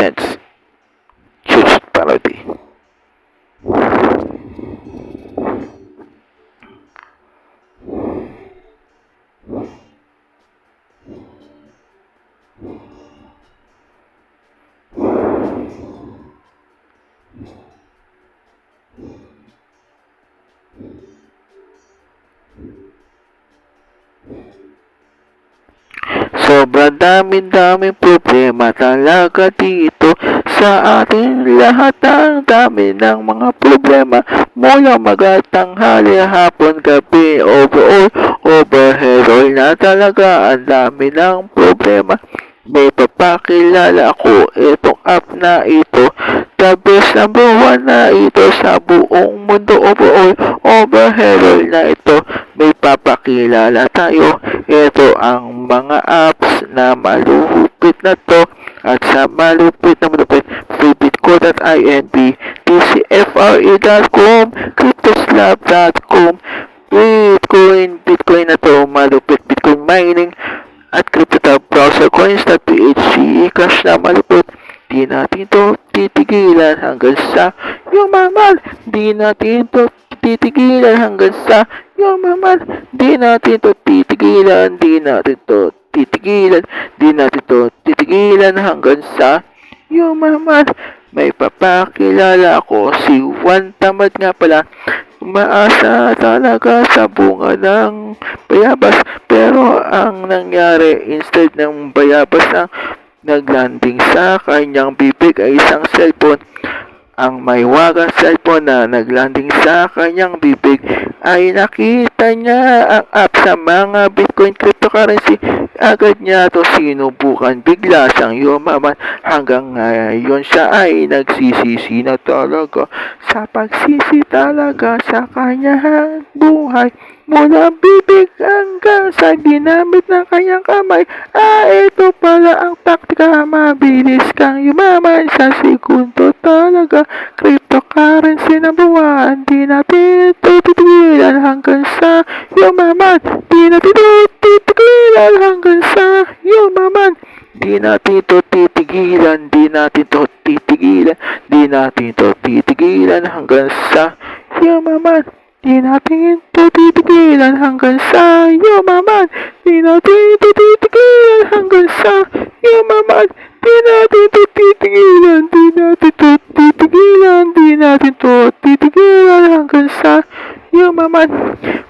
presents Choose Parody. Sobrang daming problema talaga dito sa atin lahat. Ang dami ng mga problema mula magatanghali, hapon, gabi, overhead na talaga. Ang dami ng problema. May papakilala ako itong app na ito. The best number one na ito sa buong mundo. Overhead na ito. May papakilala tayo. Ito ang mga apps na malupit na to. At sa malupit, freebitco.inb, tcfre.com, cryptoslab.com, Bitcoin na to, malupit Bitcoin mining, at CryptoTab browser coins.ph, cash na malupit. Di natin to titigilan hanggang sa yumaman. Di natin to titigilan hanggang sa yumaman. Di natin to titigilan. Di natin to titigilan. Di natin to titigilan hanggang sa yumaman. May papakilala ako, si Juan Tamad nga pala. Umaasa talaga sa bunga ng bayabas, pero ang nangyari, instead ng bayabas ang naglanding sa kanyang bibig ay isang cellphone. Ang may wagang cellphone na naglanding sa kanyang bibig ay nakita niya ang app sa mga Bitcoin cryptocurrency. Agad niya to sinubukan, bigla siyang yumaman. Hanggang ngayon siya ay nagsisisi na talaga sa pagsisi talaga sa kanyang buhay. Mula bibig hanggang sa ginamit ng kanyang kamay. Ito pala ang taktika, mabilis kang yumaman sa segundo talaga. Cryptocurrency na buwan, di natin titigilan hanggang sa yumaman. Di natin titigilan hanggang sa yumaman. Di natin to titigilan, di natin to titigilan, di natin to titigilan hanggang sa yumaman. Di natin to titigilan hanggang sa yumaman. Di natin to titigilan hanggang sa yumaman. Di natin to titigilan, di natin to titigilan, di natin to titigilan hanggang sa yumaman.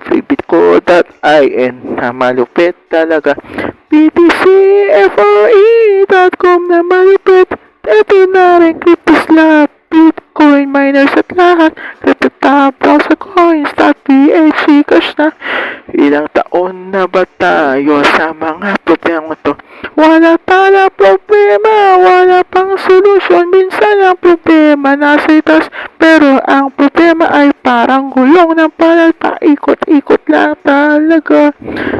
freebitco.in na malupit talaga. btcfre.com na malupit. Ito na rin CryptoSlab, Bitcoin miners at lahat. CryptoTab browser coins.ph, cash na. Ilang taon na ba tayo sa mga problema to? Wala pala problema, wala pang solusyon. Minsan ang problema nasa itas, pero ang problema ay parang gulong ng palal, paikot-ikot lang talaga.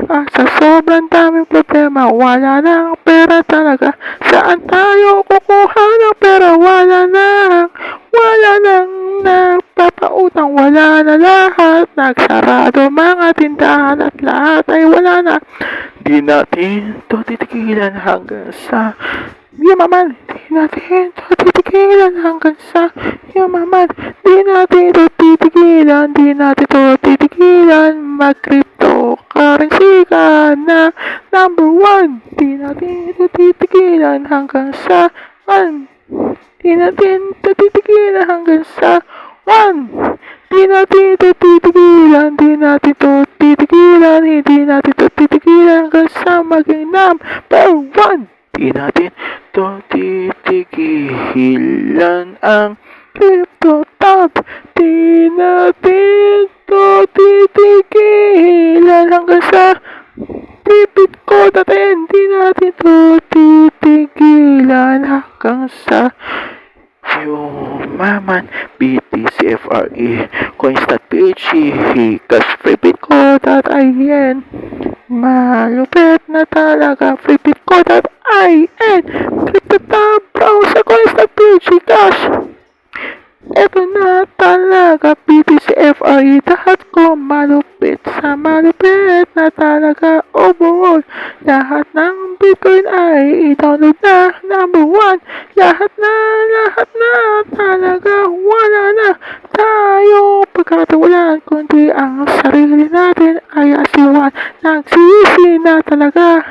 Sa sobrang daming problema, wala nang pera talaga. Saan tayo kukuha ng pera? Wala nang napapautang, wala na lahat. Nagsarado mga tindahan at lahat ay wala na. Di natin to titigilan hanggang sa yumaman. Di natin to titigilan hanggang sa yumaman. Di natin to titigilan. Di natin to titigilan. Mag-cryptocurrency ka na number one. Di natin to titigilan hanggang sa di natin to titigilan hanggang sa di natin to titigilan, di natin to titigilan, hindi natin to titigilan hanggang sa maging number one. Di natin to titigilan ang CryptoTab. Di natin to titigilan hanggang sa freebitco.in. Di natin to titigilan hanggang sa yumaman. BTCFRE coins.ph, cash freebitco.in. Malupit na talaga. freebitco.in, CryptoTab browser coins.ph, cash. Ito na talaga, btcfre.com. Malupit sa malupit na talaga. Overall, lahat ng Bitcoin ay itaw sunod na, number one. Lahat na, talaga wala na tayo pagkatawalan, kundi ang sarili natin ay asiwan. Nagsisi na talaga.